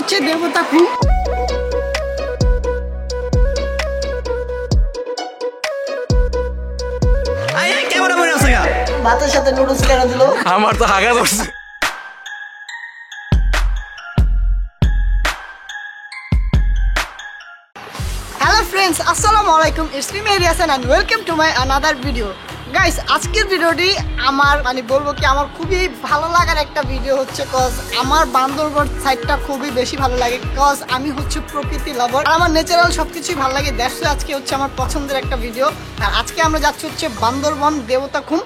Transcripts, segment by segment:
হচ্ছে দেবতা খুব ভাতের সাথে নুডলস কেন দিল? আমার তো হাগা ধরছে। হ্যালো ফ্রেন্ডস, আসসালামু আলাইকুম। It's me Mehedi Hasan and welcome to my another video. Guys, আজকের ভিডিওটি আমার বলবো কি আমার খুবই ভালো লাগার একটা ভিডিও হচ্ছে, কজ আমার বান্দরবন সাইডটা খুবই বেশি ভালো লাগে, কজ আমি হচ্ছে প্রকৃতি লাভার আর আমার ন্যাচারাল সবকিছুই ভালো লাগে। দেখছো আজকে হচ্ছে আমার পছন্দের একটা ভিডিও। আর আজকে আমরা যাচ্ছি হচ্ছে বান্দরবন দেবতাখুম।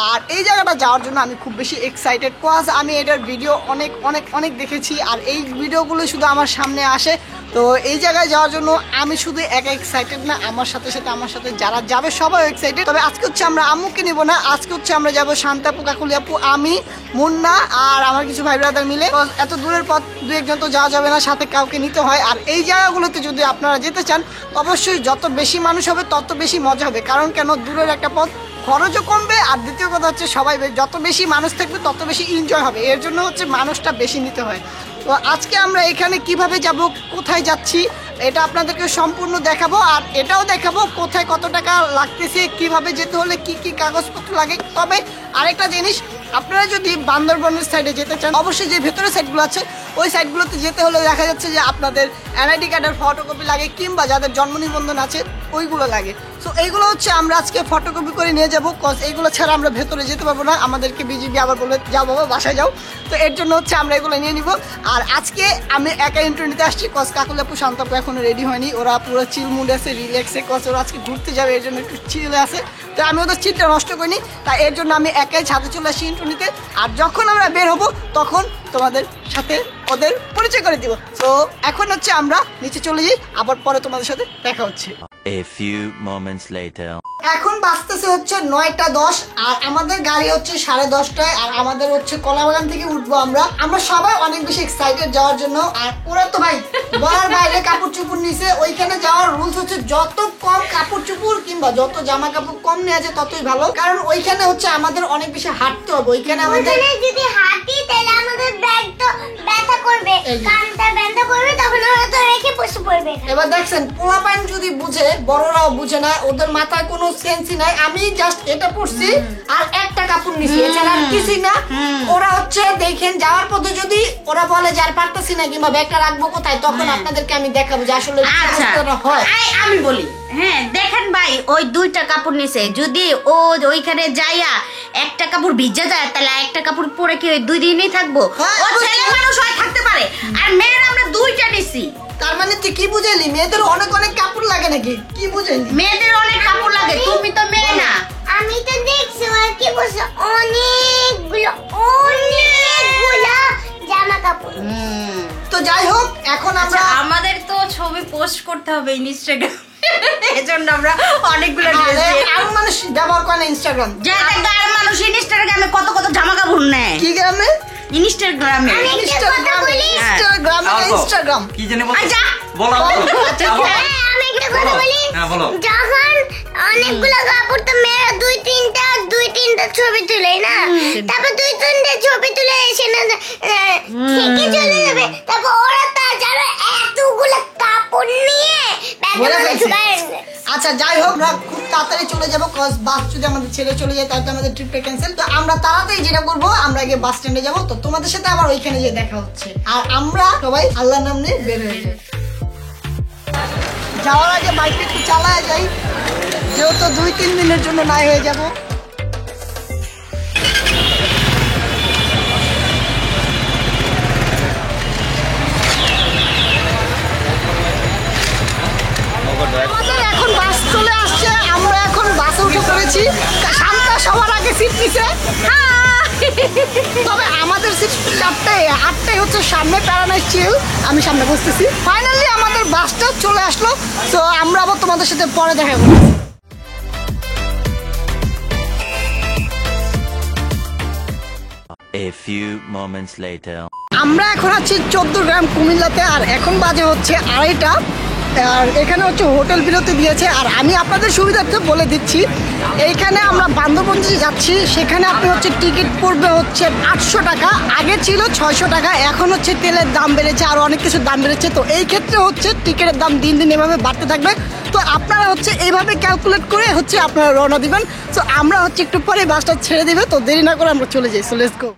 আর এই জায়গাটা যাওয়ার জন্য আমি খুব বেশি এক্সাইটেড, কজ আমি এটার ভিডিও অনেক অনেক অনেক দেখেছি আর এই ভিডিওগুলো শুধু আমার সামনে আসে। তো এই জায়গায় যাওয়ার জন্য আমি শুধু একা এক্সাইটেড না, আমার সাথে যারা যাবে সবাই এক্সাইটেড। তবে আজকে হচ্ছে আমরা আম্মুকে নিব না, আজকে হচ্ছে আমরা যাবো শান্তাপু, কাকুলি আপু, আমি, মুন্না আর আমার কিছু ভাই ব্রাদার মিলে। এত দূরের পথ দু একজন তো যাওয়া যাবে না, সাথে কাউকে নিতে হয়। আর এই জায়গাগুলোতে যদি আপনারা যেতে চান অবশ্যই যত বেশি মানুষ হবে তত বেশি মজা হবে, কারণ কেন দূরের একটা পথ, খরচও কমবে আর দ্বিতীয় কথা হচ্ছে সবাই যত বেশি মানুষ থাকবে তত বেশি এনজয় হবে, এর জন্য হচ্ছে মানুষটা বেশি নিতে হয়। তো আজকে আমরা এখানে কিভাবে যাব, কোথায় যাচ্ছি এটা আপনাদেরকে সম্পূর্ণ দেখাবো আর এটাও দেখাবো কোথায় কত টাকা লাগতেছে, কিভাবে যেতে হলে কি কি কাগজপত্র লাগে। তবে আরেকটা জিনিস, আপনারা যদি বান্দরবনের সাইডে যেতে চান অবশ্যই যে ভেতরের সাইডগুলো আছে ওই সাইডগুলোতে যেতে হলে দেখা যাচ্ছে যে আপনাদের এনআইডি কার্ডের ফটোকপি লাগে, কিংবা যাদের জন্ম নিবন্ধন আছে ওইগুলো লাগে। সো এইগুলো হচ্ছে আমরা আজকে ফটোকপি করে নিয়ে যাবো, কজ এইগুলো ছাড়া আমরা ভেতরে যেতে পারবো না, আমাদেরকে বিজিবি আবার বলে যাও বাবা বাসায় যাও। তো এর জন্য হচ্ছে আমরা এগুলো নিয়ে নিব। আর আজকে আমি একা ইন্টারভিউ নিতে আসছি, কজ কাকুলাপু শান্তাপু এখনো রেডি হয়নি, ওরা পুরো চিল মুড আছে, রিল্যাক্সে, কজ ওরা আজকে ঘুরতে যাবে এর জন্য একটু চিল আছে। তো আমি ওদের চিলটা নষ্ট করিনি, তাই এর জন্য আমি একাই ছাদে চলে আসি ইন্টারভিউ নিতে। আর যখন আমরা বের হবো তখন তোমাদের সাথে ওদের পরিচয় করে দিব। তো এখন হচ্ছে আমরা নিচে চলে যাই, আবার পরে তোমাদের সাথে দেখা হচ্ছে। A few moments later. এখন বাজতেছে হচ্ছে 9:10 আর আমাদের গাড়ি হচ্ছে 10:30টায়। আর আমাদের হচ্ছে কলাবাগান থেকে উঠবো আমরা সবাই অনেক বেশি এক্সাইটেড যাওয়ার জন্য। আর ওরা তো ভাই বলার বাইরে কাপড় চুপড় নিছে। ওইখানে যাওয়ার রুলস হচ্ছে যত কম কাপড় চুপড় কিংবা যত জামা কাপড় কম নেওয়া যায় ততই ভালো, কারণ ওইখানে হচ্ছে আমাদের অনেক বেশি হাঁটতে হবে। ওইখানে আমাদের যদি হাঁটি তাহলে আমাদের ব্যাগ তো ব্যথা করবে, কানটা ব্যথা করবে, তখন ওরা তো রেখে বসে পড়বে। এবার দেখছেন পোলাপাইন যদি বুঝে, বড়রাও বুঝে না, ওদের মাথায় কোনো সেন্সই নাই। আমি জাস্ট এটা পড়ছি আর একটা কাপড় নিছি, এছাড়া আর কিছুই না। ওরা হচ্ছে দেখেন যাওয়ার পথে যদি ওরা বলে যে আর পারতাছি না কিংবা ব্যাগটা রাখবো কোথায়, তখন আপনাদেরকে আমি দেখাবো যে আসলে হয়। আমি বলি, হ্যাঁ দেখেন ভাই, ওই 2টা কাপড় নিছে, যদি ও ওইখানে যাইয়া একটা কাপড় ভিজা যায় তাহলে একটা কাপড় পরে কি ওই 2 দিনই থাকবো? ও ছেলে মানুষ হয় থাকতে পারে, আর মেয়েরা আমরা 2টা নিছি। তার মানে তুই কি বুঝাইলি মেয়েদের অনেক অনেক কাপড় লাগে নাকি? কি বুঝাইলি? মেয়েদের অনেক কাপড় লাগে, তুমি তো মেয়ে না। আমি তো দেখছি আর কি বলছে অনেকগুলো জামা কাপড়। তো যাই হোক, এখন আমরা আমাদের তো ছবি পোস্ট করতে হবে ইনস্টাগ্রাম, এজন্য আমরা অনেকগুলো ড্রেস আর মানুষ ব্যবহার করে না ইনস্টাগ্রাম। যারা গার মানুষ ইনস্টাগ্রামে কত কত জামা কাপড় নেয়। কি গ্রামে? ইনস্টাগ্রামে। ইনস্টাগ্রাম কি জানি বল, আচ্ছা বলো আমি একটা কথা বলি, যখন অনেকগুলো কাপড় তো মেয়েরা দুই তিনটা ছবি তুলে না, তারপর 2-3টা ছবি তুলে এসে না থেকে চলে যাবে, তারপর ওরা তার যারা এতগুলো কাপড় নিয়ে আচ্ছা যাই হোক, আমরা খুব তাড়াতাড়ি চলে যাবো, কজ বাস যদি আমাদের ছেড়ে চলে যায় তাহলে আমাদের ট্রিপটা ক্যান্সেল। তো আমরা তাড়াতাড়ি যেটা করবো, আমরা আগে বাস স্ট্যান্ডে যাবো। তো তোমাদের সাথে আবার ওইখানে গিয়ে দেখা হচ্ছে। আর আমরা সবাই আল্লাহর নাম নিয়ে বের হয়ে যাই। যাওয়ার আগে বাইকটা একটু চালায় যাই, যেহেতু 2-3 দিনের জন্য নাই হয়ে যাবো। এখন বাস চলে আসছে, আমরা এখন বাসে উঠে পড়েছি। শান্তা সবার আগে সিট নিছে, তবে আমাদের সিট 8টায় হচ্ছে সামনে প্যারানাইজ চিল, আমি সামনে বসতেছি। ফাইনালি আমাদের বাসটা চলে আসলো। তো আমরা আবার তোমাদের সাথে পরে দেখা করব। A few moments later. আমরা এখন আছি 14 গ্রাম কুমিল্লাতে, আর এখন বাজে হচ্ছে 2:30। আর এখানে হচ্ছে হোটেল বিরতি দিয়েছে। আর আমি আপনাদের সুবিধার্থে বলে দিচ্ছি, এইখানে আমরা বান্দরবন যে যাচ্ছি সেখানে আপনি হচ্ছে টিকিট পড়বে হচ্ছে 800 টাকা, আগে ছিল 600 টাকা, এখন হচ্ছে তেলের দাম বেড়েছে আর অনেক কিছুর দাম বেড়েছে। তো এই ক্ষেত্রে হচ্ছে টিকিটের দাম দিন দিন এভাবে বাড়তে থাকবে। তো আপনারা হচ্ছে এইভাবে ক্যালকুলেট করে হচ্ছে আপনারা রওনা দিবেন। তো আমরা হচ্ছে একটু পরে বাসটা ছেড়ে দিবে, তো দেরি না করে আমরা চলে যাই। So let's go.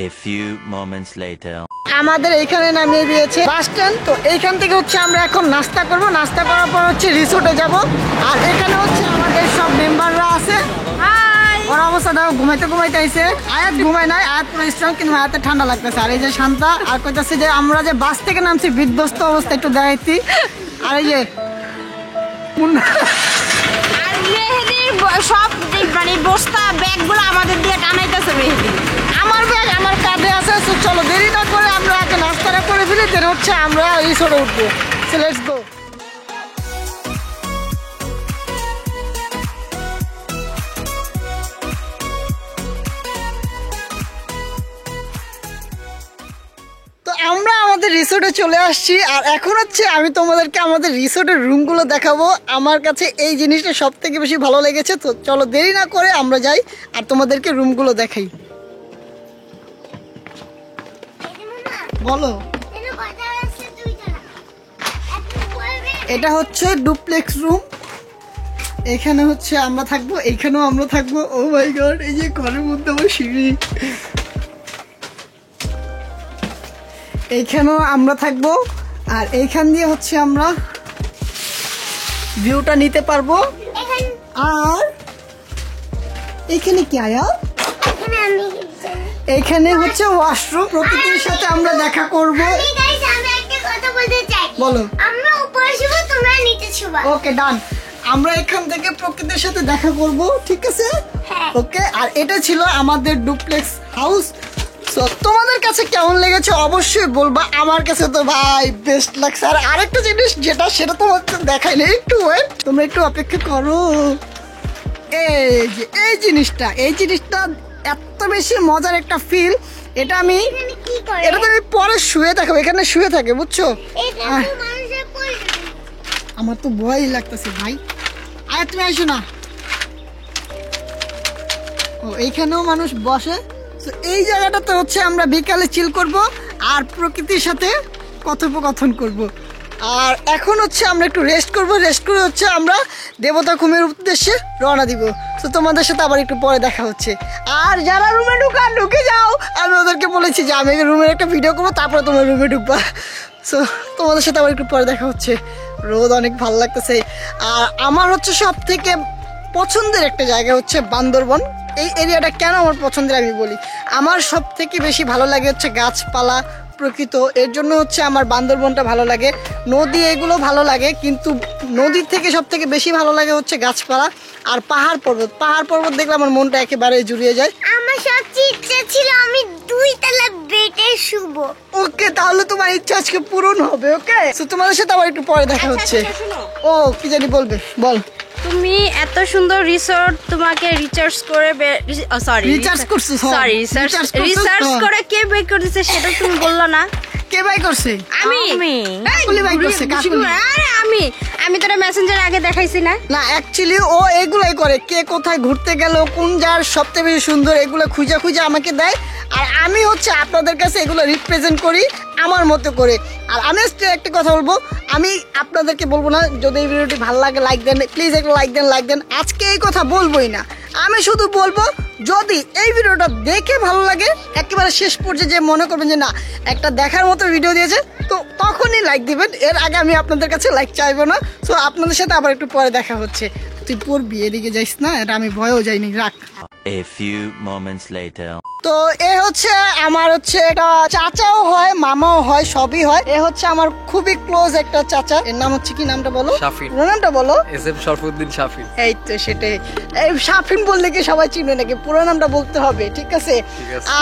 A few moments later. আমাদের এইখানে নামিয়ে দিয়েছে বাস স্ট্যান্ড। তো এইখান থেকে হচ্ছে আমরা এখন নাস্তা করব, নাস্তা করার পর হচ্ছে রিসোর্টে যাব। আর এখানে হচ্ছে আমাদের সব মেম্বাররা আছে। ওর অবস্থাটা ঘুমাইতে ঘুমাইতে আইছে। আয়াত ঘুমায় নাই, আয়াত পুরো স্ট্রং, কিন্তু আয়াতে ঠান্ডা লাগতেছে। আর এই যে শান্তা আর কইতাছে যে আমরা যে বাস থেকে নামছি বিধ্বস্ত অবস্থা একটু দেখাইতি। আর এই যে মুন্না আর মেহেদির সব মানে বস্তা ব্যাগগুলো আমাদের দিয়ে টানাইতেছে মেহেদি। আমার ব্যাগ আমার কাঁধে আছে। So চলো দেরি না করে আমরা আগে নাস্তাটা করে ফেলি, দেন হচ্ছে আমরা রিসোর্টে উঠবো। So let's go. তো আমরা আমাদের রিসোর্টে চলে আসছি। আর এখন হচ্ছে আমি তোমাদেরকে আমাদের রিসোর্টের রুমগুলো দেখাবো। আমার কাছে এই জিনিসটা সব থেকে বেশি ভালো লেগেছে। তো চলো দেরি না করে আমরা যাই আর তোমাদেরকে রুমগুলো দেখাই। বলো, এটা হচ্ছে ডুপ্লেক্স রুম। এখানে হচ্ছে আমরা থাকবো, এইখানেও আমরা থাকবো। ও মাই গড, এই যে ঘরের মধ্যে আমার সিঁড়ি, এইখানেও আমরা থাকবো। আর এইখান দিয়ে হচ্ছে আমরা ভিউটা নিতে পারবো। আর এইখানে কি আয়া, এখানে হচ্ছে ওয়াশরুম, প্রকৃতির সাথে আমরা দেখা করব। বলো, আমরা উপরে শুব, তোমরা নিচে শুবা। ওকে ডান। আমরা এখান থেকে প্রকৃতির সাথে দেখা করব, ঠিক আছে? হ্যাঁ। ওকে। আর এটা ছিল আমাদের ডুপ্লেক্স হাউস। সো তোমাদের কাছে কেমন লেগেছে অবশ্যই বলবা। আমার কাছে তো ভাই বেস্ট লাগছে। আর আরেকটা জিনিস যেটা, সেটা তোমাকে দেখাই না, একটু ওয়েট, তোমরা একটু অপেক্ষা করো। এই যে এই জিনিসটা এত বেশি মজার একটা ফিল। এটা আমি কি করে এটা তো আমি পরে শুয়ে থাকবো, এখানে শুয়ে থাকে, বুঝছো? এটা আহ, তো মানুষের প্রয়োজন। আমার তো ভয় লাগতেছে ভাই। আয় তুমি আসো না। ও এইখানেও মানুষ বসে। তো এই জায়গাটাতে হচ্ছে আমরা বিকালে চিল করব আর প্রকৃতির সাথে কথোপকথন করব। আর এখন হচ্ছে আমরা একটু রেস্ট করব, রেস্ট করে হচ্ছে আমরা দেবতা খুমের উদ্দেশ্যে রওনা দিব। তো তোমাদের সাথে আবার একটু পরে দেখা হচ্ছে। আর যারা রুমে ঢুকে যাও, আমি ওদেরকে বলেছি যে আমি রুমের একটা ভিডিও করবো, তারপরে তোমার রুমে ঢুকবা। সো তোমাদের সাথে আবার একটু পরে দেখা হচ্ছে। রোদ অনেক ভালো লাগতেছে। আর আমার হচ্ছে সব থেকে পছন্দের একটা জায়গা হচ্ছে বান্দরবন। এই এরিয়াটা কেন আমার পছন্দের আমি বলি। আমার সব থেকে বেশি ভালো লাগে হচ্ছে গাছপালা, প্রকৃত, এর জন্য হচ্ছে আমার বান্দরবনটা ভালো লাগে। নদী এগুলো ভালো লাগে, কিন্তু নদীর থেকে সব থেকে বেশি ভালো লাগে হচ্ছে গাছপালা আর পাহাড় পর্বত দেখলে আমার মনটা একেবারে জুড়িয়ে যায়। আমার সবচেয়ে ইচ্ছা ছিল আমি 2 তলা বেডে শুব। ওকে, তাহলে তোমার ইচ্ছা আজকে পূরণ হবে। ওকে, তো তোমাদের সাথে আবার একটু পরে দেখা হচ্ছে। ও কি জানি বলবে, বল। তুমি এত সুন্দর রিসোর্ট তোমাকে রিসার্চ করে রিচার্জ করছো? রিসার্চ করে কে বের করেছে সেটা তুমি বললো না। কে বাই করছে? আমি কাকুলি বাই করছে, কাকুলি। আরে আমি তোরা মেসেঞ্জার আগে দেখাইছি না। না, অ্যাকচুয়ালি ও এগুলাই করে, কে কোথায় ঘুরতে গেল, কোন জায়গার সবচেয়ে বেশি সুন্দর, এগুলো খুঁজে আমাকে দেয়। আর আমি হচ্ছে আপনাদের কাছে এগুলো রিপ্রেজেন্ট করি আমার মতো করে। আর আমি একটা কথা বলবো, আমি আপনাদেরকে বলবো না যদি এই ভিডিওটি ভালো লাগে লাইক দেন, প্লিজ একটু লাইক দেন। আজকে এই কথা বলবোই না, আমি শুধু বলবো যদি এই ভিডিওটা দেখে ভালো লাগে, একেবারে শেষ পর্যায়ে যে মনে করবেন যে না একটা দেখার মতো ভিডিও দিয়েছে, তো তখনই লাইক দিবেন। এর আগে আমি আপনাদের কাছে লাইক চাইবো না। সো আপনাদের সাথে আবার একটু পরে দেখা হচ্ছে। তুই পড়বি, এদিকে যাইস না, এটা আমি ভয়ও যাইনি, রাখ। A few moments later. তো এ হচ্ছে আমার হচ্ছে এটা চাচাও হয়, মামাও হয়, সবই হয়। এ হচ্ছে আমার খুবই ক্লোজ একটা চাচা। এর নাম হচ্ছে কি, নামটা বলো? শাফিন। পুরো নামটা বলো? এসএম শরফুদ্দিন শাফিন। এই তো সেটাই। এই শাফিন বললে কি সবাই চিনবে নাকি? পুরো নামটা বলতে হবে, ঠিক আছে?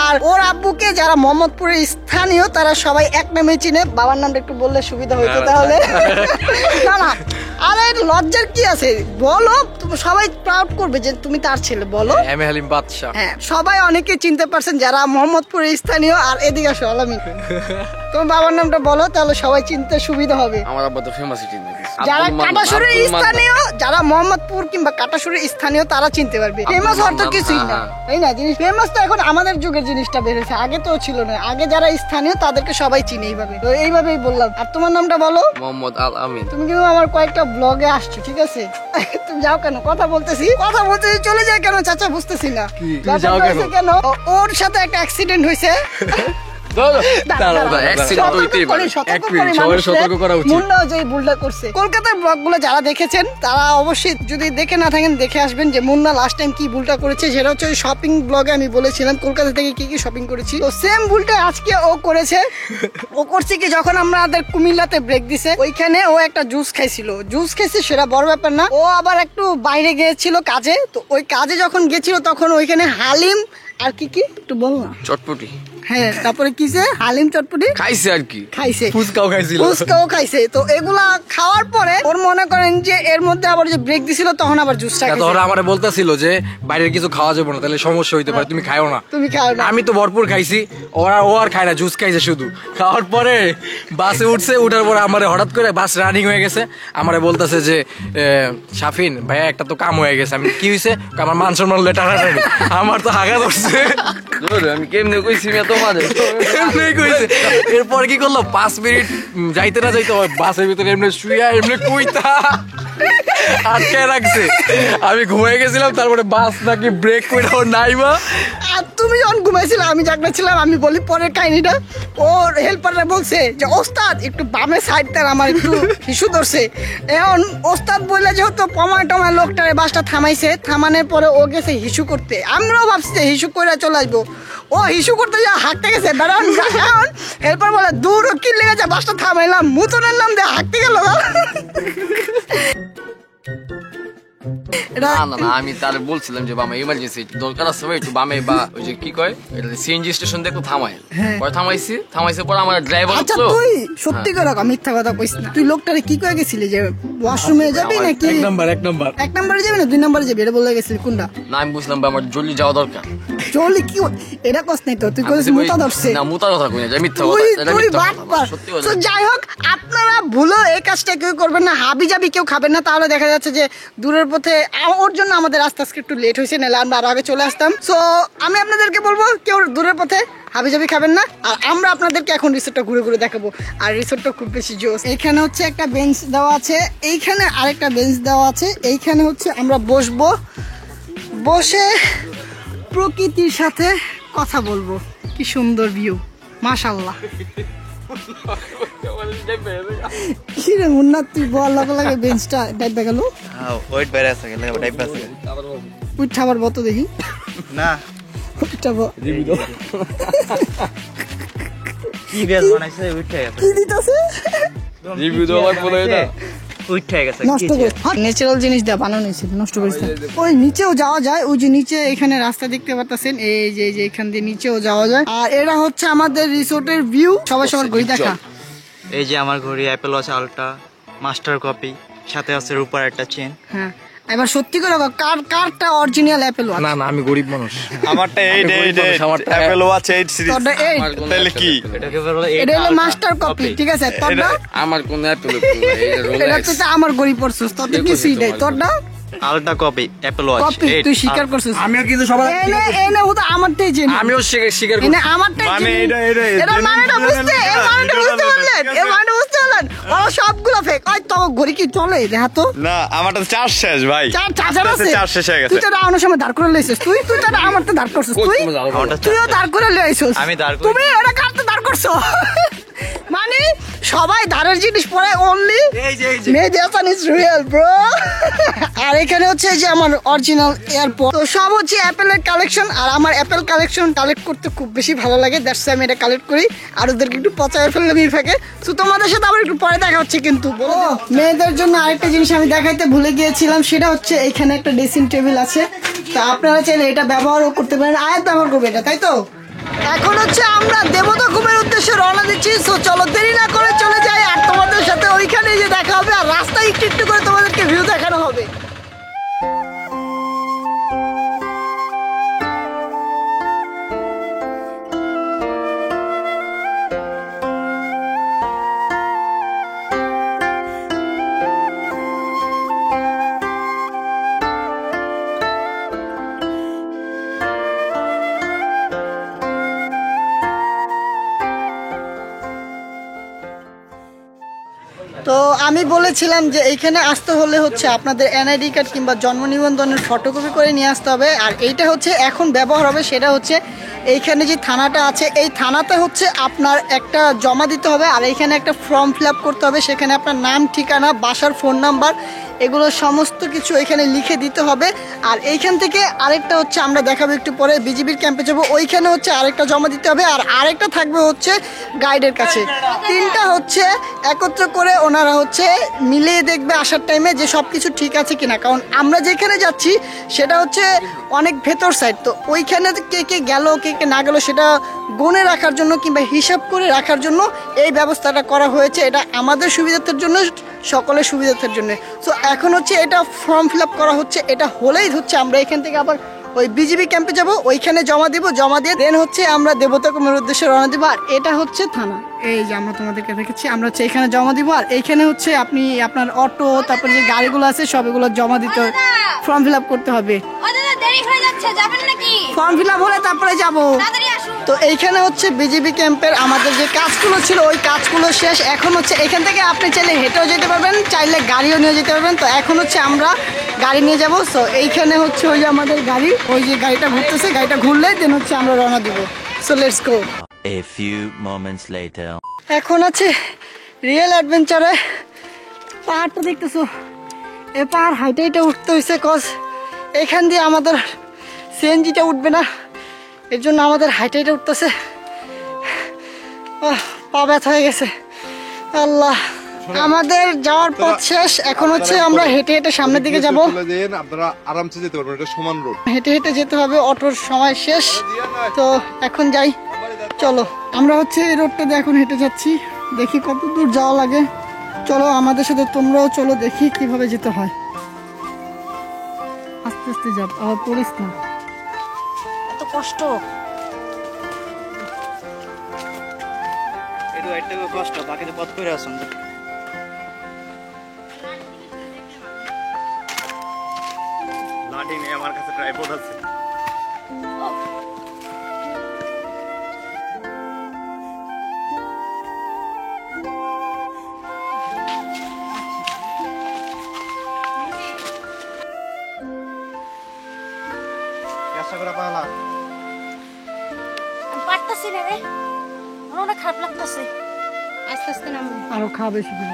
আর ওর আব্বুকে যারা মোহাম্মদপুরের স্থানীয় তারা সবাই এক নামে চিনে। বাবার নামটা একটু বললে সুবিধা হইতো তাহলে। না না, আরে লজ্জার কি আছে, বলো। তুমি সবাই প্রাউড করবে যে তুমি তার ছেলে, বলো। এম এ হালিম বাদশা। হ্যাঁ, সবাই অনেকে চিনতে পারছেন যারা মোহাম্মদপুরের স্থানীয়। আর এদিকে আসো আলামিন, তোমার বাবার নামটা বলো, তাহলে সবাই চিনতে সুবিধা হবে। আমার আব্বা তো ফেমাস চিনি। যারা কাটাসুরের স্থানীয়, যারা মোহাম্মদপুর কিংবা কাটাসুরের স্থানীয় তারা চিনতে পারবে। ফেমাস হওয়ার তো কিছুই না, তাই না? জিনিস ফেমাস তো এখন আমাদের যুগের জিনিসটা বেড়েছে, আগে তো ছিল না। আগে যারা স্থানীয় তাদেরকে সবাই চিনে এইভাবে। তো এইভাবেই বললাম। আর তোমার নামটা বলো? মোহাম্মদ আল আমিন। তুমি কিন্তু আমার কয়েকটা ব্লগে আসছো, ঠিক আছে? তুমি যাও কেন? কথা বলতেছি চলে যায় কেন চাচা, বুঝতেছি না। তুমি যাও কেন? ওর সাথে একটা অ্যাক্সিডেন্ট হয়েছে। কলকাতার ব্লগগুলো যারা দেখেছেন তারা অবশ্যই, যদি দেখে না থাকেন দেখে আসবেন, যে মুন্না লাস্ট টাইম কি ভুলটা করেছে। সেটা হচ্ছে ওই শপিং ব্লগে আমি বলেছিলাম কলকাতা থেকে কি কি শপিং করেছি। তো সেম ভুলটা আজকে ও করেছে। ও করছে কি, যখন আমাদের কুমিল্লাতে ব্রেক দিছে ওইখানে ও একটা জুস খাইছে, সেটা বড় ব্যাপার না। ও আবার একটু বাইরে গিয়েছিল কাজে। তো ওই কাজে যখন গেছিল তখন ওইখানে হালিম আর কি কি একটু বল না। চটপটি। হ্যাঁ, তারপরে কিসে হালিম চটপটি খাইছে আর কি, খাইছে, ফুচকাও খাইছে। তো এগুলা খাওয়ার পরে ওর মনে করেন যে এর মধ্যে আবার যে ব্রেক দিছিল তখন আবার জুসটা খাইছে। ওরা আমারে বলতাছিল যে বাইরের কিছু খাওয়া যাবে না, তাহলে সমস্যা হইতে পারে, তুমি খাও না। আমি তো ভরপুর খাইছি, ও আর খায় না, জুস খাইছে শুধু। খাওয়ার পরে বাসে উঠছে, উঠার পরে আমারে হঠাৎ করে বাস রানিং হয়ে গেছে। আমারে বলতেছে যে শাফিন ভাইয়া একটা তো কাম হয়ে গেছে। আমি কি হয়েছে? আমার মান সম্মান টানাটানি। আমার তো হাগা ধরছে। আমি কেমনে কইছি এরপর কি করলো, 5 মিনিট যাইতে না যাইতে বাসের ভিতরে এমনি শুয়া এমনি কইতা আটকে রাখছে। আমি ঘুমাই গেছিলাম, তারপরে বাস নাকি ব্রেক করে নাইবা। আর তুমি যখন ঘুমাইছিলে আমি জাগনা ছিলাম। আমি বলি পরের কাহিনীটা। ওর হেল্পাররা বলছে যে ওস্তাদ একটু বামে সাইড তার, আমার একটু হিসু ধরছে। এখন ওস্তাদ বললে যেহেতু টমায় লোকটারে বাসটা থামানোর পরে ও গেছে হিসু করতে। আমরাও ভাবছি হিসু করে চলে আসবো, ও হিসু করতে যা হাঁটতে গেছে। এখন হেল্পার বলে দূর কি লেগেছে, বাসটা থামাইলাম, মুতনের নাম দিয়ে হাঁটতে গেল। না আমি তাহলে বলছিলাম যে বামে ইমার্জেন্সি দরকার আছে, একটু বামে বা ওই যে কি কয় সিএনজি স্টেশন দেখো থামাইছে পরে আমার ড্রাইভার। আচ্ছা তুই সত্যি করে মিথ্যা কথা কইস না। তুই লোকটারে কি কয়ে গেছিলি যে ওয়াশরুমে যাবি নাকি? এক নাম্বারে যাবি না 2 নম্বরে যাবি, এটা বলে গেছিলি কোনটা? না আমি বুঝলাম আমার জলদি যাওয়া দরকার। জলদি কি এটা কস নাই তো? তুই কইছিস মুতা ধরছে। না মুতার কথা কই না, মিথ্যা কথা, এটা মিথ্যা কথা, সত্যি কথা। তো যাই হোক, আপনারা ভুলো এই কাজটা কেউ করবেন না, হাবি যাবি কেউ খাবেন না। তাহলে দেখা যাচ্ছে যে দূরের পথে ওর জন্য আমাদের আস্তে আস্তে একটু লেট হয়েছে, নাহলে আমরা আরো আগে চলে আসতাম। সো আমি আপনাদেরকে বলবো কেউ দূরের পথে হাবিজাবি খাবেন না। আর আমরা আপনাদেরকে এখন রিসোর্টটা ঘুরে ঘুরে দেখাবো। আর রিসোর্টটা খুব বেশি জোস। এইখানে হচ্ছে একটা বেঞ্চ দেওয়া আছে, এইখানে আরেকটা বেঞ্চ দেওয়া আছে। এইখানে হচ্ছে আমরা বসবো, বসে প্রকৃতির সাথে কথা বলবো। কি সুন্দর ভিউ, মাশাআল্লাহ। কি রে মুন্না, তুই বল লাগে বেঞ্চটা ডাইবা গেল। ওয়েট বাইরে আছে গেলে ডাইবা আছে। উঠা আবার বত দেখি না উঠাবো। কি বেজ বানাইছে উঠে গেছে। কি দিতাছে? রিভিউ দেওয়ার পরে না উঠে গেছে। নষ্ট করে ন্যাচারাল জিনিস দিয়ে বানানো হয়েছে, নষ্ট করেছে। ওই নিচেও যাওয়া যায়, ওই যে নিচে এখানে রাস্তা দেখতে পাচ্ছেন, এই যে এখান দিয়ে নিচেও যাওয়া যায়। আর এরা হচ্ছে আমাদের রিসোর্টের ভিউ। সবাই সবার ঘড়ি দেখা। এই যে আমার ঘড়ি Apple watch ultra master copy, সাথে আছে রূপার একটা চেন। হ্যাঁ, এবার সত্যি করে কারটা অরিজিনাল অ্যাপেল ওয়াচ। না আমি গরিব মানুষ। আমারটা এই অ্যাপেল ওয়াচ 8 সিরিজ। তোরটা 8 তাহলে কি এটাকে বলে? এটা হলো মাস্টার কপি, ঠিক আছে? তোরটা আমার কোন অ্যাপেল এটা তো আমার গরিব পড়ছস, তোরটা কি সিডাই? তোরটা ultra copy Apple watch copy, তুই স্বীকার করছিস। আমিও কিন্তু সবার এনে ও তো আমারটাই জেনে। আমিও স্বীকার করি। এনে আমারটাই মানে এটা মানেটা বুঝতে, এই মানেটা বুঝতে পারলেন? এই মানেটা বুঝতে পারলেন? ও সবগুলো ফেক। ওই তো ঘড়ি কি চলে দেখা তো? না আমারটা চার্জ শেষ ভাই। চার্জার আছে, চার্জ শেষ হয়ে গেছে। তুই তো রাউনের সময় দাঁড় করে লইছিস। তুই তো আমারটা দাঁড় করছিস। তুইও দাঁড় করে লইছিস। আমি দাঁড় করি। তুমি এটা কাটতে দাঁড় করছো। মানে সবাই ধারের জিনিস পরে অনলি এই যে Mehedi Hasan is real bro. আর এখানে হচ্ছে যে আমার অরিজিনাল এয়ারপড, তো সব হচ্ছে অ্যাপেলের কালেকশন। আর আমার অ্যাপেল কালেকশন কালেক্ট করতে খুব বেশি ভালো লাগে, দ্যাটস আমি এটা কালেক্ট করি আর ওদেরকে একটু পচায় ফেললাম এই ফাঁকে। তো তোমাদের সাথে আবার একটু পরে দেখা হচ্ছে। কিন্তু মেয়েদের জন্য আরেকটা জিনিস আমি দেখাইতে ভুলে গিয়েছিলাম, সেটা হচ্ছে এখানে একটা ড্রেসিং টেবিল আছে, তা আপনারা চাইলে এটা ব্যবহারও করতে পারেন। আয়াত ব্যবহার করবে এটা, তাই তো? এখন হচ্ছে আমরা দেবতা কুমের উদ্দেশ্যে রওনা দিচ্ছি। সো চলো দেরি না করে চলে যাই, আর তোমাদের সাথে ওইখানে যে দেখা হবে আর রাস্তায় একটু একটু করে তোমাদেরকে ভিউ দেখানো হবে। তো আমি বলেছিলাম যে এইখানে আসতে হলে হচ্ছে আপনাদের এনআইডি কার্ড কিংবা জন্ম নিবন্ধনের ফটোকপি করে নিয়ে আসতে হবে। আর এইটা হচ্ছে এখন ব্যবহার হবে, সেটা হচ্ছে এইখানে যে থানাটা আছে এই থানাতে হচ্ছে আপনার একটা জমা দিতে হবে, আর এইখানে একটা ফর্ম ফিল আপ করতে হবে। সেখানে আপনার নাম, ঠিকানা, বাসার ফোন নাম্বার এগুলো সমস্ত কিছু এখানে লিখে দিতে হবে। আর এইখান থেকে আরেকটা হচ্ছে আমরা দেখাবো একটু পরে, বিজিবির ক্যাম্পে যাবো, ওইখানে হচ্ছে আরেকটা জমা দিতে হবে। আর আরেকটা থাকবে হচ্ছে গাইডের কাছে। তিনটা হচ্ছে একত্র করে ওনারা হচ্ছে মিলিয়ে দেখবে আসার টাইমে যে সব কিছু ঠিক আছে কিনা, কারণ আমরা যেখানে যাচ্ছি সেটা হচ্ছে অনেক ভেতর সাইড। তো ওইখানে কে কে গেল কে কে না গেল সেটা গুনে রাখার জন্য কিংবা হিসাব করে রাখার জন্য এই ব্যবস্থাটা করা হয়েছে। এটা আমাদের সুবিধার্থের জন্য, সকলের সুবিধার্থের জন্য। সো এখন হচ্ছে এটা ফর্ম ফিল আপ করা হচ্ছে, এটা হলেই হচ্ছে আমরা এখান থেকে আবার ওই বিজিবি ক্যাম্পে যাব, ওইখানে জমা দিব, জমা দিয়ে দেন হচ্ছে আমরা দেবতা কুমের উদ্দেশ্যে রওনা দিব। আর এটা হচ্ছে থানা, এই যে আমরা তোমাদেরকে দেখেছি, আমরা হচ্ছে এখানে জমা দিব। আর এইখানে হচ্ছে আপনি আপনার অটো, তারপরে যে গাড়িগুলো আছে সব এগুলো জমা দিতে, ফর্ম ফিল আপ করতে হবে। ফর্ম ফিল আপ হলে তারপরে যাব। তো এইখানে হচ্ছে বিজিবি ক্যাম্পের আমাদের যে কাজগুলো ছিল ওই কাজগুলো শেষ। এখন হচ্ছে এখান থেকে আপনি চাইলে হেঁটেও যেতে পারবেন, চাইলে গাড়িও নিয়ে যেতে পারবেন। তো এখন হচ্ছে আমরা গাড়ি নিয়ে যাব। সো এইখানে হচ্ছে ওই যে আমাদের গাড়ি, ওই যে গাড়িটা ঘুরতেছে, গাড়িটা ঘুরলে দেন হচ্ছে আমরা রওনা দিব। So let's go. A few moments later. এখন আছে রিয়েল অ্যাডভেঞ্চারে। পাহাড়টা দেখতেছো, এ পাহাড় হাইটে হাইটে উঠতে হয়েছে, কজ এখান দিয়ে আমাদের সিএনজিটা উঠবে না, এর জন্য আমাদের হাইটে হাইটে উঠতেছে। পা ব্যথা হয়ে গেছে। আল্লাহ, আমাদের যাওয়ার পথ শেষ। এখন হচ্ছে আমরা হেঁটে হেঁটে সামনের দিকে যাব। আপনারা আরামসে যেতে পারবেন, এটা সমান রোড। হেঁটে হেঁটে যেতে হবে, অটোর সময় শেষ। তো এখন যাই, চলো। আমরা হচ্ছে এই রোডটা দিয়ে এখন হেঁটে যাচ্ছি, দেখি কত দূর যাওয়া লাগে। চলো আমাদের সাথে তোমরাও চলো, দেখি কিভাবে যেতে হয়। আস্তে আস্তে যাব, আবার পড়িস না, এত কষ্ট। এটা একটা কষ্ট, বাকিতে পথ করে আসুন। লাঠি নেই, আমার কাছে ট্রাইপড আছে। পারতাছি না রে, আমার অনেক খারাপ লাগতেছে। আস্তে আস্তে নামো, আরো খাওয়া বেশি দিন।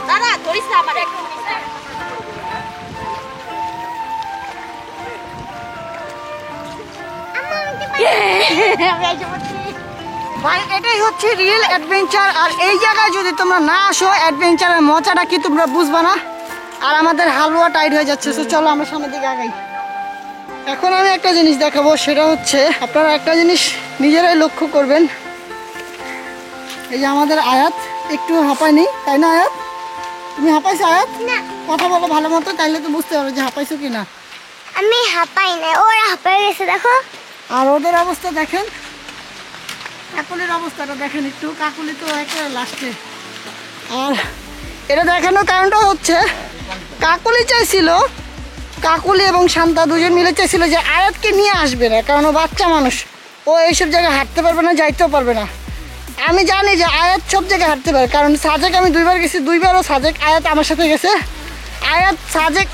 দাদা ধরিস না আমার। ভাই এটাই হচ্ছে রিয়েল অ্যাডভেঞ্চার। আর এই জায়গায় যদি তোমরা না আসো, অ্যাডভেঞ্চারের মজাটা কি তোমরা বুঝবা না। আর আমাদের হালুয়া টাইট হয়ে যাচ্ছে। তো চলো আমরা সামনের দিকে আগাই। এখন আমি একটা জিনিস দেখাবো, সেটা হচ্ছে আপনারা একটা জিনিস নিজেরাই লক্ষ্য করবেন। এই যে আমাদের আয়াত একটু হাঁপায়নি, তাই না আয়াত? তুমি হাঁপাইছো আয়াত? না, কথা বলো ভালো মতো, তাইলে তো বুঝতে পারবে যে হাঁপাইছো কি না। আমি হাঁপাই না, ওরা হাঁপাই গেছে দেখো। আর ওদের অবস্থা দেখেন, কাকুলির অবস্থাটা দেখেন একটু। কাকুলি তো একেবারে লাস্টে। আর এটা দেখানোর কারণটা হচ্ছে কাকুলি চাইছিল, কাকুলি এবং শান্তা দুজন মিলে চাইছিল যে আয়াতকে নিয়ে আসবে না, কারণ ও বাচ্চা মানুষ, ও এইসব জায়গায় হাঁটতে পারবে না, যাইতেও পারবে না। আমি জানি যে আয়াত সব জায়গায় হাঁটতে পারে, কারণ সাজেক আমি 2বার গেছি, 2বারও সাজেক আয়াত আমার সাথে গেছে। আয়াত সাজেক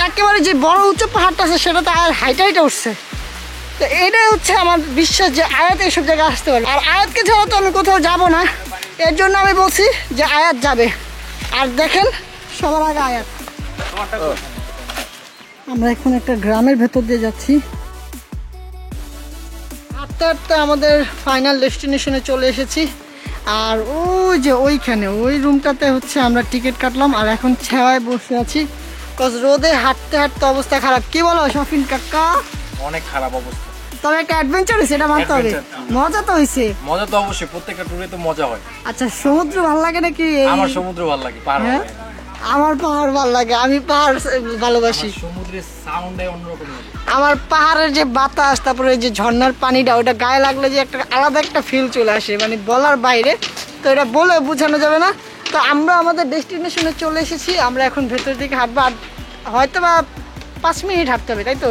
একেবারে যে বড় উঁচু পাহাড়টা আছে সেটা তো আয়াত হাইটা উঠছে। তো এটাই হচ্ছে আমার বিশ্বাস যে আয়াত এইসব জায়গায় আসতে পারে। আর আয়াতকে ছাড়া তো আমি কোথাও যাব না, এর জন্য আমি বলছি যে আয়াত যাবে। আর দেখেন সবার আগে আয়াত। আমরা এখন একটা গ্রামের ভেতর দিয়ে যাচ্ছি। হাঁটতে হাঁটতে আমাদের ফাইনাল ডেস্টিনেশনে চলে এসেছি। আর ওই যে ওইখানে ওই রুমটাতে হচ্ছে আমরা টিকিট কাটলাম আর এখন ছায়ায় বসে আছি, কজ রোদে হাঁটতে হাঁটতে অবস্থা খারাপ। কি বলো শফিন কাকা? অনেক খারাপ অবস্থা। তবে একটা অ্যাডভেঞ্চার হয়েছে, এটা মানতে হবে। মজা তো হয়েছে। মজা তো অবশ্যই, প্রত্যেকটা ট্যুরে তো মজা হয়। আচ্ছা সমুদ্র ভালো লাগে নাকি? আমার সমুদ্র ভালো লাগে, পাহাড় হ্যাঁ? আমার পাহাড় ভালো লাগে, আমি পাহাড় ভালোবাসি। সমুদ্রের সাউন্ডে অন্যরকম লাগে। আমার পাহাড়ের যে বাতাস, তারপরে যে ঝর্ণার পানিটা, ওটা গায়ে লাগলে যে একটা আলাদা একটা ফিল চলে আসে, মানে বলার বাইরে। তো এটা বলে বোঝানো যাবে না। তো আমরা আমাদের ডেস্টিনেশনে চলে এসেছি। আমরা এখন ভেতর দিকে হাঁটবো, আর হয়তো বা 5 মিনিট হাঁটতে হবে, তাই তো?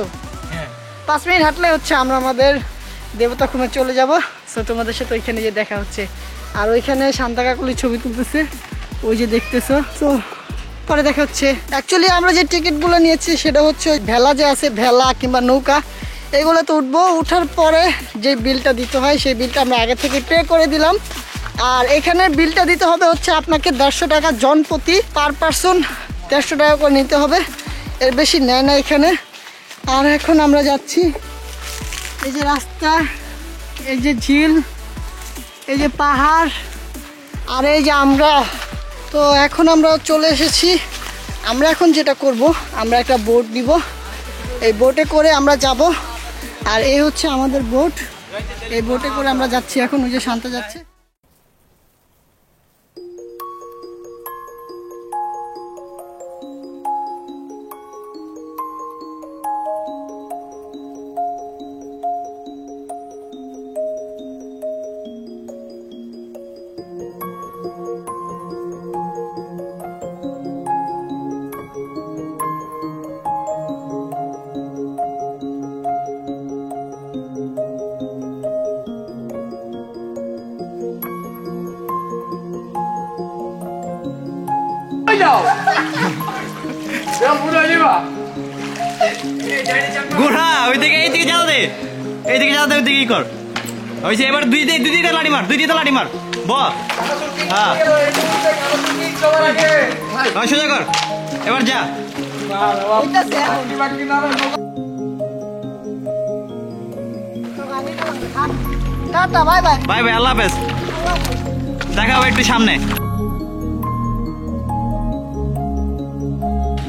5 মিনিট হাঁটলে হচ্ছে আমরা আমাদের দেবতা খুমে চলে যাব। সো তোমাদের সাথে ওইখানে যে দেখা হচ্ছে। আর ওইখানে শান্তা কাকুলি ছবি তুলতেছে, ওই যে দেখতেছো। তো পরে দেখা হচ্ছে। অ্যাকচুয়ালি আমরা যে টিকিটগুলো নিয়েছি সেটা হচ্ছে ওই ভেলা যে আছে, ভেলা কিংবা নৌকা, এগুলোতে উঠবো। উঠার পরে যে বিলটা দিতে হয় সেই বিলটা আমরা আগে থেকে পে করে দিলাম। আর এখানে বিলটা দিতে হবে হচ্ছে আপনাকে 150 টাকা জন প্রতি, পার পারসন 150 টাকা করে নিতে হবে, এর বেশি নেয় না এখানে। আর এখন আমরা যাচ্ছি, এই যে রাস্তা, এই যে ঝিল, এই যে পাহাড়, আর এই যে আমরা। তো এখন আমরা চলে এসেছি। আমরা এখন যেটা করব, আমরা একটা বোট নিব, এই বোটে করে আমরা যাব। আর এই হচ্ছে আমাদের বোট, এই বোটে করে আমরা যাচ্ছি এখন। ওই যে শান্তা যাচ্ছে। ঘোড়া ওইদিকে, এইদিকে যাও দে, এইদিকে যাও দে, ওইদিকে কর। হয়েছে, এবার দুই দিকে লাড়ি মার, দুই দিকে লাড়ি মার। হ্যাঁ সোজা কর, এবার যা। Tata, bye bye. Bye bye, আল্লাহ হাফেজ, দেখা হবে একটু সামনে।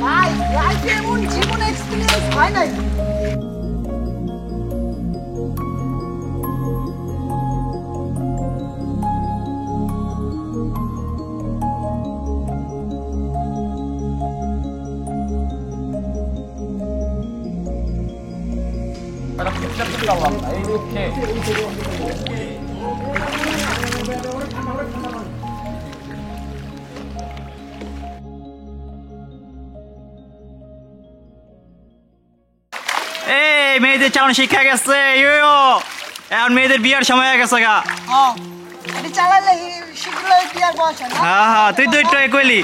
ভাই লাইফে এমন জীবনে এক্সপেরিয়েন্স হয় নাই। এই মেয়েদের চালানো শিক্ষা গেছে, এখন মেয়েদের বিয়ার সময় হয়ে গেছে গা। এটা চালালে শীঘ্রই বিয়ার বয়স হয় না? হ্যাঁ হ্যাঁ, তুই তো একটু কইলি।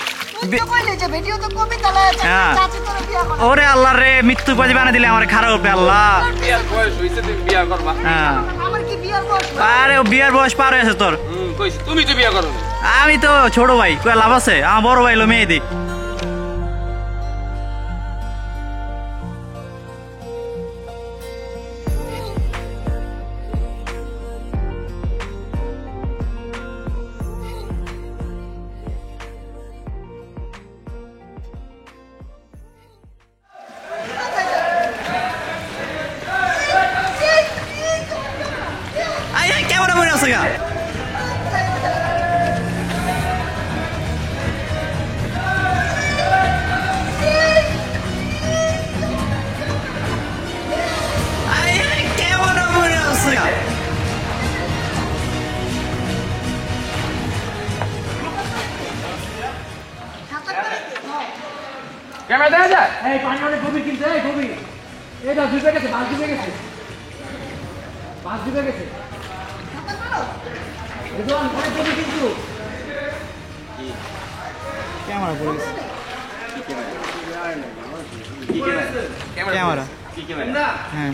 তুই তো কইলি যে ভিডিও তো কবি তাহলে হ্যাঁ। চাচি তোর বিয়া করে। ওরে আল্লাহ রে, মৃত্যু বাজি বানা দিলে আমার খারাপ হবে আল্লাহ। বিয়ার বয়স হইছে, তুমি বিয়া করবা? হ্যাঁ, আমার কি বিয়ার বয়স? আরে ও বিয়ার বয়স পার হয়েছে তোর। কইছি তুমি তো বিয়া করো। আমি তো ছোট ভাই, কই লাভ আছে? আমার বড় ভাই হলো মেয়েদি। ক্যামেরা মনে আছে গা? ক্যামেরা মনে আছে গা? ক্যামেরা দেখা যায়? এই পানি অনেক গভীর কিন্তু, এই গভীর। এটা ডুবে গেছে, বাস ডুবে গেছে, বাস ডুবে গেছে। এটা অনেক গভীর কিন্তু। ক্যামেরা পড়ে গেছে। ক্যামেরা হ্যাঁ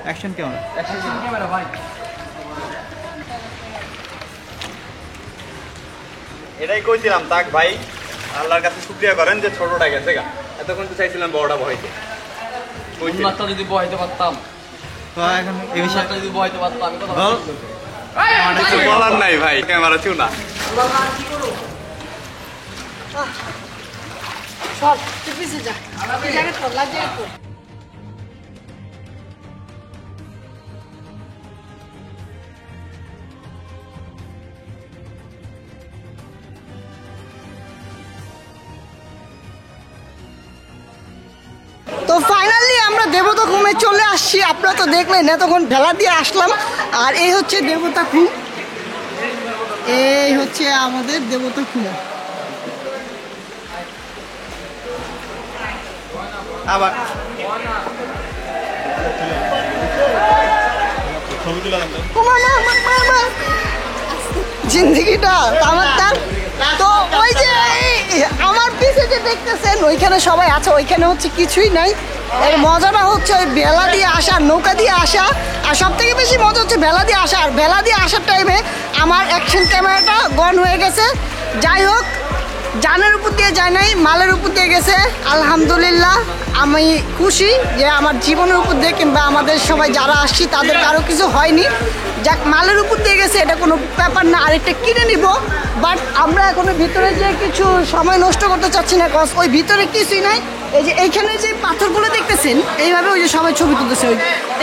অ্যাকশন ক্যামেরা এটাই কইছিলাম তাক ভাই আল্লাহর কাছে শুকরিয়া করেন যে ছোটটা গেছে গা এতক্ষণ তো চাইছিলাম বড়টা বহাইতে মাত্রা যদি বহাইতে পারতাম তো এখন এই বিষয়ে যদি বহাইতে পারতাম আমি কথা বল কিছু বলার নাই ভাই ক্যামেরা চুনা সব তুই পিছে যা তুই জায়গা কর লাগ জায়গা কর তো ফাইনালি আমরা দেবতা খুমে চলে আসছি আপনারা তো দেখলেন এতক্ষণ ভেলা দিয়ে আসলাম আর এই হচ্ছে দেবতা খুম এই হচ্ছে আমাদের দেবতা খুম আবার জিন্দিগিটা আমার তার তো ওই যে আমার পিছে যে দেখতেছেন ওইখানে সবাই আছে ওইখানে হচ্ছে কিছুই নাই এর মজাটা হচ্ছে ওই বেলা দিয়ে আসা নৌকা দিয়ে আসা আর সব থেকে বেশি মজা হচ্ছে বেলা দিয়ে আসা আর বেলা দিয়ে আসার টাইমে আমার অ্যাকশন ক্যামেরাটা গন হয়ে গেছে যাই হোক জানের উপর দিয়ে যায় নাই মালের উপর দিয়ে গেছে আলহামদুলিল্লাহ আমি খুশি যে আমার জীবনের উপর দিয়ে কিংবা আমাদের সবাই যারা আসছি তাদের কারো কিছু হয়নি যাক মালের উপর দিয়ে গেছে এটা কোনো ব্যাপার না আরেকটা কিনে নিব বাট আমরা এখনো ভিতরে যে কিছু সময় নষ্ট করতে চাচ্ছি না কজ ওই ভিতরে কিছুই নাই এই যে এইখানে যে পাথরগুলো দেখতেছেন এইভাবে ওই যে সবাই ছবি তুলতেছে ওই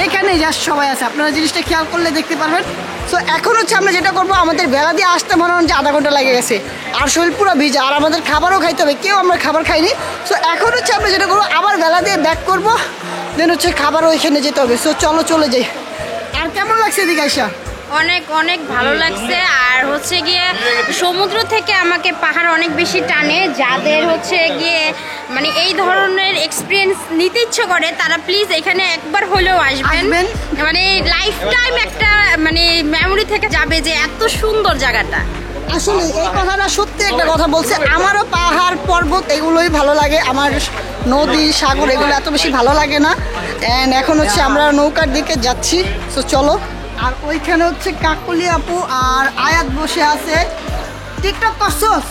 এইখানে জাস্ট সবাই আছে আপনারা জিনিসটা খেয়াল করলে দেখতে পারবেন সো এখন হচ্ছে আমরা যেটা করবো আমাদের বেলা দিয়ে আসতে মনে হয় যে আধা ঘন্টা লেগে গেছে আর শরীর পুরো ভিজা আর আমাদের খাবারও খাইতে হবে কেউ আমরা খাবার খাইনি সো এখন হচ্ছে আমরা যেটা করবো আবার বেলা দিয়ে ব্যাক করবো দেন হচ্ছে খাবার ওইখানে যেতে হবে সো চলো চলে যাই আর কেমন লাগছে এদিকে আইসা অনেক অনেক ভালো লাগছে আর হচ্ছে গিয়ে সমুদ্র থেকে আমাকে পাহাড় অনেক বেশি টানে যাদের হচ্ছে গিয়ে মানে এই ধরনের এক্সপিরিয়েন্স নিতে ইচ্ছে করে তারা প্লিজ এখানে একবার হলেও আসবেন মানে লাইফ টাইম একটা মানে মেমোরি থেকে যাবে যে এত সুন্দর জায়গাটা আসলে এই কথাটা সত্যি একটা কথা বলছে আমারও পাহাড় পর্বত এগুলোই ভালো লাগে আমার নদী সাগর এগুলো এত বেশি ভালো লাগে না অ্যান্ড এখন হচ্ছে আমরা নৌকার দিকে যাচ্ছি তো চলো আর ওইখানে হচ্ছে কাকলি আপু আর আয়াত বসে আছে টিকটক করছোস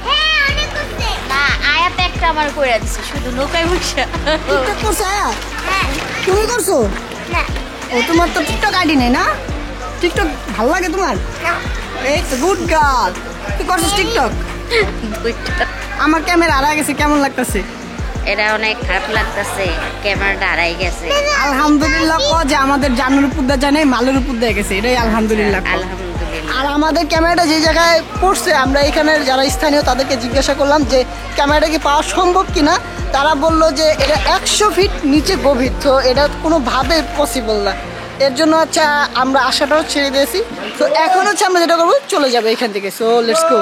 হ্যাঁ অনেক করতে না আয়াত একটা আমার করে দিচ্ছে শুধু নৌকায় বসে টিকটক করছো আয়াত হ্যাঁ তুমি করছো না ও তোমার তো টিকটক আইডি নেই না টিকটক ভালো লাগে তোমার না এই তো গুড গার্ল তুই করছিস টিকটক দুইটা আমার ক্যামেরা হারা গেছে কেমন লাগতেছে এটা অনেক খারাপ লাগতেছে ক্যামেরাটা হারাই গেছে আলহামদুলিল্লাহ কো যে আমাদের জানের উপর দিয়ে যায় নাই মালের উপর দিয়ে গেছে এটাই আলহামদুলিল্লাহ কও। আলহামদুলিল্লাহ আর আমাদের ক্যামেরাটা যে জায়গায় পড়ছে আমরা এখানে যারা স্থানীয় তাদেরকে জিজ্ঞাসা করলাম যে ক্যামেরাটা কি পাওয়া সম্ভব কিনা তারা বললো যে এটা 100 ফিট নিচে গভীর তো এটা কোনোভাবে পসিবল না এর জন্য আচ্ছা আমরা আশাটাও ছেড়ে দিয়েছি তো এখন হচ্ছে আমরা যেটা করবো চলে যাবো এখান থেকে সো লেটস গো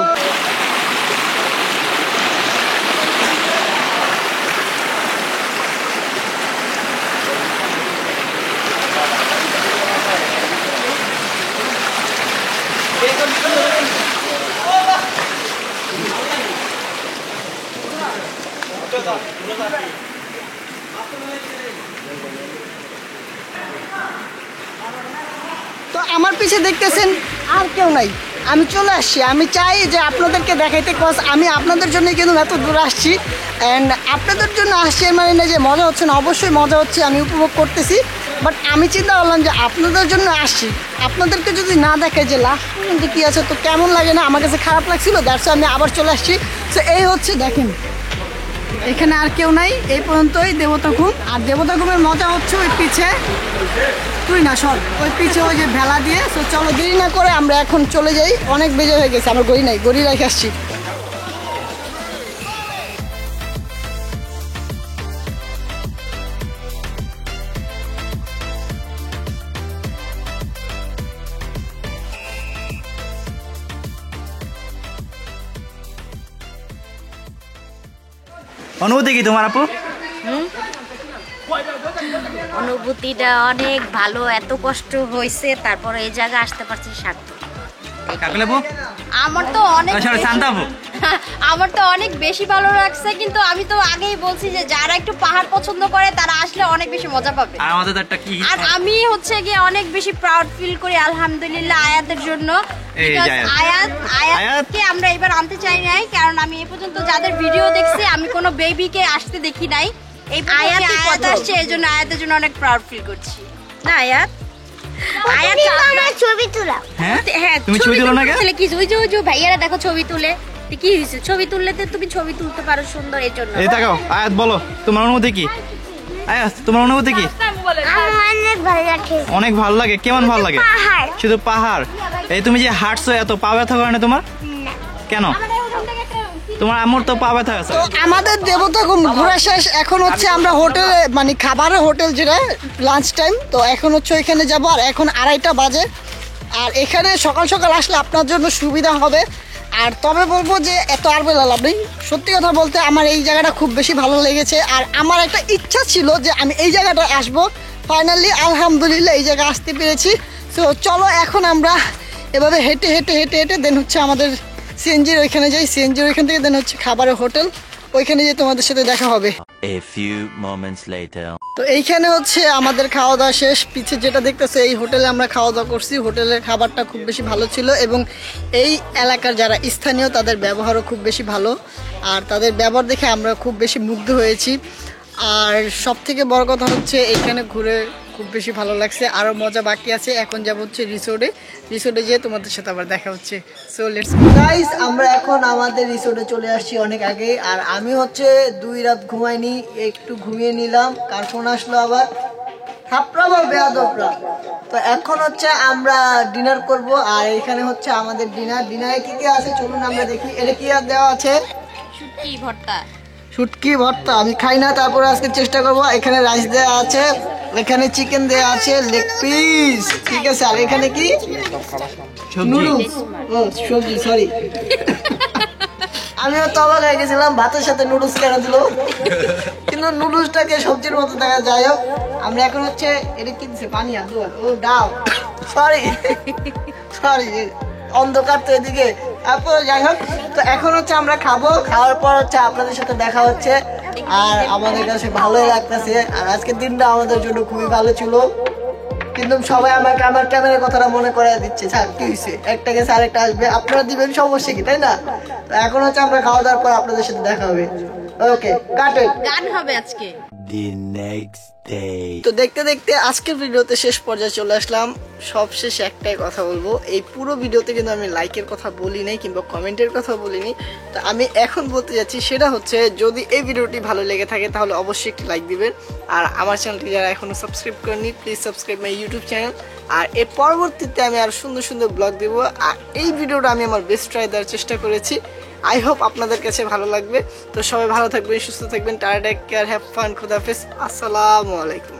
তো আমার পিছে দেখতেছেন আর কেউ নাই আমি চলে আসছি আমি চাই যে আপনাদেরকে দেখাইতে কজ আমি আপনাদের জন্য কিন্তু এত দূর আসছি অ্যান্ড আপনাদের জন্য আসছি মানে না যে মজা হচ্ছে না অবশ্যই মজা হচ্ছে আমি উপভোগ করতেছি বাট আমি চিন্তা করলাম যে আপনাদের জন্য আসছি আপনাদেরকে যদি না দেখে যে লাস্ট পর্যন্ত কী আছে তো কেমন লাগে না আমার কাছে খারাপ লাগছিল দ্যাটস আমি আবার চলে আসছি তো এই হচ্ছে দেখেন এখানে আর কেউ নাই এই পর্যন্তই দেবতা খুব আর দেবতা খুবের মজা হচ্ছে ওই পিছে তুই না সব ওই পিছে ওই যে ভেলা দিয়ে তো চলো দেরি না করে আমরা এখন চলে যাই অনেক বেজে হয়ে গেছে আমার গড়ি নাই গড়ি রেখে আসছি অনুভূতি কি তোমার আপু অনুভূতিটা অনেক ভালো এত কষ্ট হয়েছে তারপরে এই জায়গা আসতে পারছি সার্থক কাকলে আপু আমার তো অনেক শান্ত আপু আমার তো অনেক বেশি ভালো লাগছে, কিন্তু আমি তো আগেই বলছি যে যারা একটু পাহাড় পছন্দ করে তারা আসলে অনেক বেশি মজা পাবে। আর আমাদের তো একটা কি আর আমি হচ্ছে গিয়ে অনেক বেশি প্রাউড ফিল করি আলহামদুলিল্লাহ আয়াতের জন্য। এই যে Because আয়াতকে আমরা এবার আনতে চাই নাই, কারণ আমি এই পর্যন্ত যাদের ভিডিও দেখছি আমি কোনো বেবিকে আসতে দেখি নাই। এই আয়াত আসছে, এই জন্য আয়াতের জন্য অনেক প্রাউড ফিল করছি। না আয়াত, আয়াত আমার ছবি তোলা। হ্যাঁ হ্যাঁ তুমি ছবি তুলো না কেন? তুলে কি ওই যে ভাইয়ারা দেখো ছবি তুলে, তো কি হয়েছে? ছবি তুললে তো তুমি ছবি তুলতে পারো সুন্দর, এর জন্য। এই তাকাও, আয়াত বলো তোমার অনুভূতি কি? আয়াত তোমার অনুভূতি কি? আমার অনেক ভালো লাগে। অনেক ভালো লাগে। কেমন ভালো লাগে? পাহাড়। শুধু পাহাড়? এই তুমি যে হাঁটছো এত পা ব্যথা করে না তোমার? কেন? তোমার আম্মুর তো পা ব্যথা আছে। তো আমাদের দেবতা ঘোরা শেষ, এখন হচ্ছে আমরা হোটেলে মানে খাবারের হোটেল যেটা লাঞ্চ টাইম, তো এখন হচ্ছে ওইখানে যাবো। আর এখন 2:30 বাজে। আর এখানে সকাল সকাল আসলে আপনার জন্য সুবিধা হবে। আর তবে বলবো যে এত আর বেলা লাভ নেই, সত্যি কথা বলতে আমার এই জায়গাটা খুব বেশি ভালো লেগেছে। আর আমার একটা ইচ্ছা ছিল যে আমি এই জায়গাটা আসবো, ফাইনালি আলহামদুলিল্লাহ এই জায়গায় আসতে পেরেছি। তো চলো এখন আমরা এভাবে হেঁটে হেঁটে হেঁটে হেঁটে দেন হচ্ছে আমাদের সিএনজির ওইখানে যাই। সিএনজির ওইখান থেকে দেন হচ্ছে খাবারের হোটেল, ওইখানে যেয়ে তোমাদের সাথে দেখা হবে। A few moments later. তো এইখানে হচ্ছে আমাদের খাওয়া দাওয়া শেষ। পিছে যেটা দেখতেছে এই হোটেলে আমরা খাওয়া দাওয়া করছি। হোটেলের খাবারটা খুব বেশি ভালো ছিল এবং এই এলাকার যারা স্থানীয় তাদের ব্যবহারও খুব বেশি ভালো। আর তাদের ব্যবহার দেখে আমরা খুব বেশি মুগ্ধ হয়েছি। আর সব থেকে বড় কথা হচ্ছে এইখানে ঘুরে খুব বেশি ভালো লাগছে। আরও মজা বাকি আছে। এখন যাব হচ্ছে রিসোর্টে যেয়ে তোমাদের সাথে আবার দেখা হচ্ছে। সো লেটস গাইস, আমরা এখন আমাদের রিসোর্টে চলে আসছি অনেক আগে। আর আমি হচ্ছে 2 রাত ঘুমাইনি, একটু ঘুমিয়ে নিলাম। কার ফোন আসলো আবার? থাপড়া বা বেয়াদবরা। তো এখন হচ্ছে আমরা ডিনার করব। আর এখানে হচ্ছে আমাদের ডিনারে কি কি আছে চলুন আমরা দেখি। এটা কি আর দেওয়া আছে? শুটকি ভর্তা। শুটকি ভর্তা আমি খাই না, তারপরে আজকে চেষ্টা করবো। এখানে রাইস দেওয়া আছে, এখানে চিকেন দেওয়া আছে, লেগ পিস, ঠিক আছে। আর এখানে কি নুডলস, ও সবজি, সরি আমিও তো অবাক হয়ে গেছিলাম ভাতের সাথে নুডলস কেন দিল, কিন্তু নুডলসটাকে সবজির মতো দেখা যায়। হোক, আমরা এখন হচ্ছে এটা কি দিচ্ছে, পানি আর দুধ, ও ডাল, সরি অন্ধকার তো এদিকে। তারপর যাই হোক, তো এখন হচ্ছে আমরা খাবো, খাওয়ার পর হচ্ছে আপনাদের সাথে দেখা হচ্ছে। আর আমাদের কাছে ভালোই লাগতেছে। আর আজকের দিনটা আমাদের জন্য খুবই ভালো ছিল, কিন্তু সবাই আমাকে আমার ক্যামেরার কথাটা মনে করে দিচ্ছে। স্যার কি হয়েছে, একটা গেছে আরেকটা আসবে, আপনারা দিবেন, সমস্যা কি, তাই না? তো এখন হচ্ছে আমরা খাওয়া দাওয়ার পর আপনাদের সাথে দেখা হবে। ওকে, কাটেন। গান হবে আজকে। The next day. তো দেখতে দেখতে আজকের ভিডিওতে শেষ পর্যায়ে চলে আসলাম। সবশেষে একটাই কথা বলবো, এই পুরো ভিডিওতে কিন্তু আমি লাইকের কথা বলি নাই কিংবা কমেন্টের কথা বলিনি। তো আমি এখন বলতে যাচ্ছি সেটা হচ্ছে, যদি এই ভিডিওটি ভালো লেগে থাকে তাহলে অবশ্যই একটি লাইক দিবেন। আর আমার চ্যানেলটি যারা এখনো সাবস্ক্রাইব করেনি, please subscribe my YouTube channel. আর এর পরবর্তীতে আমি আরো সুন্দর সুন্দর ব্লগ দেবো। আর এই ভিডিওটা আমি আমার বেস্ট ট্রাই দেওয়ার চেষ্টা করেছি। আই হোপ আপনাদের কাছে ভালো লাগবে। তো সবাই ভালো থাকবেন, সুস্থ থাকবেন। Tata, take care, have fun, খুদাহাফেজ, আসসালামু আলাইকুম।